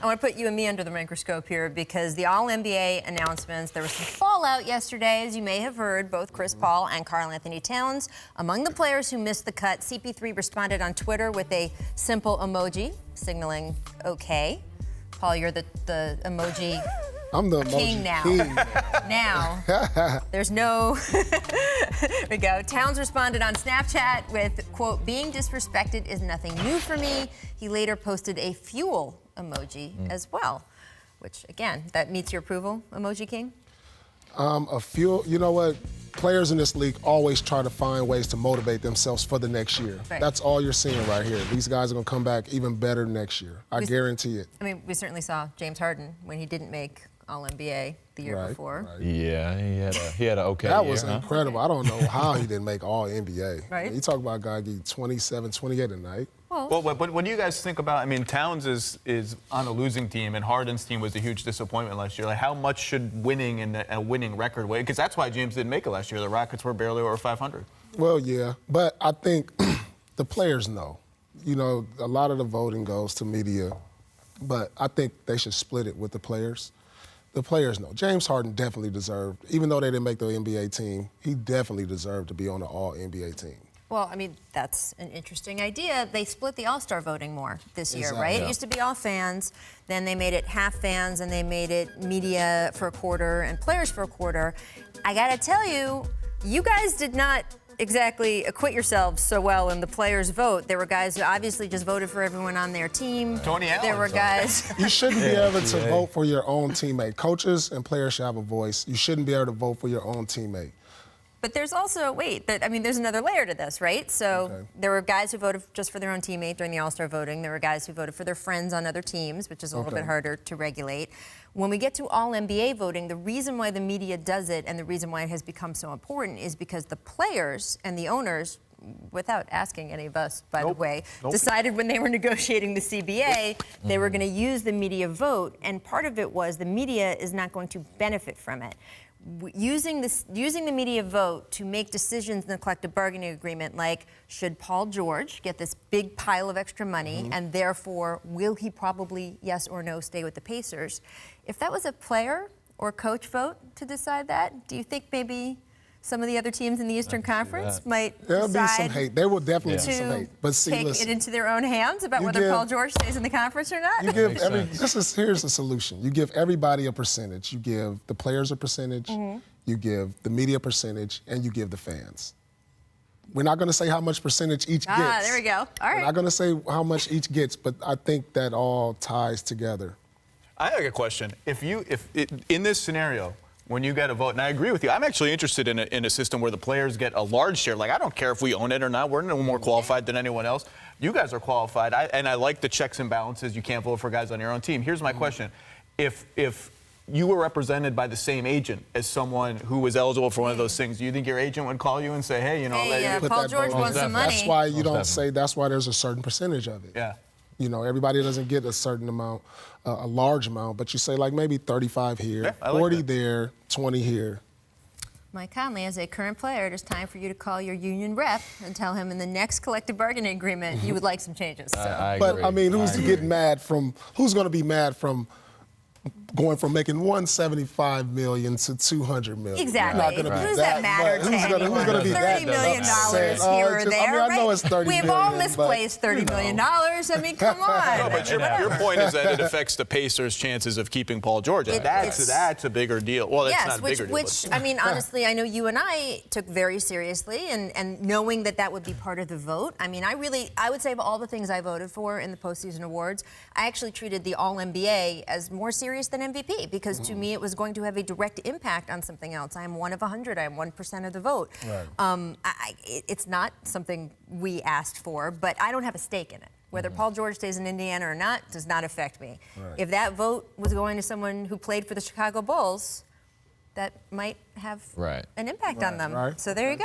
I want to put you and me under the microscope here because the All-NBA announcements, there was some fallout yesterday, as you may have heard, both Chris Paul and Karl Anthony Towns. Among the players who missed the cut, CP3 responded on Twitter with a simple emoji, signaling okay. Paul, you're the emoji I'm the king emoji now. king. Now, there's no... Here we go. Towns responded on Snapchat with, quote, being disrespected is nothing new for me. He later posted a fuel emoji as well, which, again, that meets your approval, emoji king? A fuel, you know what? Players in this league always try to find ways to motivate themselves for the next year. Right. That's all you're seeing right here. These guys are going to come back even better next year. I guarantee it. I mean, we certainly saw James Harden when he didn't make All-NBA the year before. Right. Yeah, he had an okay That year, was incredible. I don't know how he didn't make All-NBA. Right. You talk about a guy getting 27, 28 a night. Well, what do you guys think about, I mean, Towns is on a losing team, and Harden's team was a huge disappointment last year. Like, how much should winning and a winning record weigh? Because that's why James didn't make it last year. The Rockets were barely over 500. Well, yeah, but I think the players know. You know, a lot of the voting goes to media, but I think they should split it with the players. The players know. James Harden definitely deserved, even though they didn't make the NBA team, he definitely deserved to be on the All-NBA team. Well, I mean, that's an interesting idea. They split the All-Star voting more this year, Exactly. right? Yeah. It used to be all fans, then they made it half fans, and they made it media for a quarter and players for a quarter. I gotta tell you, you guys did not exactly acquit yourselves so well in the players' vote. There were guys who obviously just voted for everyone on their team. Tony Allen. There were guys... You shouldn't be able to vote for your own teammate. Coaches and players should have a voice. You shouldn't be able to vote for your own teammate. But there's also, there's another layer to this, right? So there were guys who voted just for their own teammate during the All-Star voting. There were guys who voted for their friends on other teams, which is a little bit harder to regulate. When we get to All-NBA voting, the reason why the media does it and the reason why it has become so important is because the players and the owners, without asking any of us, by the way, decided when they were negotiating the CBA, they were going to use the media vote, and part of it was the media is not going to benefit from it. Using the media vote to make decisions in the collective bargaining agreement, like should Paul George get this big pile of extra money, and therefore will he probably, yes or no, stay with the Pacers? If that was a player or coach vote to decide that, do you think maybe some of the other teams in the Eastern Conference might There'll be some decide hate. There will definitely be some to hate. But see, take listen, it into their own hands about whether Paul George stays in the conference or not? you give here's the solution. You give everybody a percentage. You give the players a percentage, you give the media a percentage, and you give the fans. We're not going to say how much percentage each gets. Ah, there we go. All right. We're not going to say how much each gets, but I think that all ties together. I have a question. If in this scenario, when you get a vote, and I agree with you, I'm actually interested in a system where the players get a large share. Like, I don't care if we own it or not. We're no more qualified than anyone else. You guys are qualified, and I like the checks and balances. You can't vote for guys on your own team. Here's my question. If you were represented by the same agent as someone who was eligible for one of those things, do you think your agent would call you and say, hey, you know, Paul George wants some money. That's why you don't say, that's why there's a certain percentage of it. Yeah. You know, everybody doesn't get a certain amount, a large amount, but you say like maybe 35 here, 40 there, 20 here. Mike Conley, as a current player, it is time for you to call your union rep and tell him in the next collective bargaining agreement you would like some changes. So. I But agree. I mean, who's going to be mad from going from making $175 million to $200 million? Exactly. Not gonna be Who's that matter to who's anyone? gonna be $30 million upset? here or there, I know it's $30 We've million, all but, misplaced $30 million. I mean, come on. No, but your point is that it affects the Pacers' chances of keeping Paul George. That's a bigger deal. Well, it's not a bigger deal. Which I mean, honestly, I know you and I took very seriously, and knowing that would be part of the vote. I mean, I would say of all the things I voted for in the postseason awards, I actually treated the All-NBA as more serious than MVP, because to me it was going to have a direct impact on something else. I am 1 of 100. I am 1% of the vote. Right. It's not something we asked for, but I don't have a stake in it. Whether Paul George stays in Indiana or not does not affect me. Right. If that vote was going to someone who played for the Chicago Bulls, that might have an impact on them. So there you go.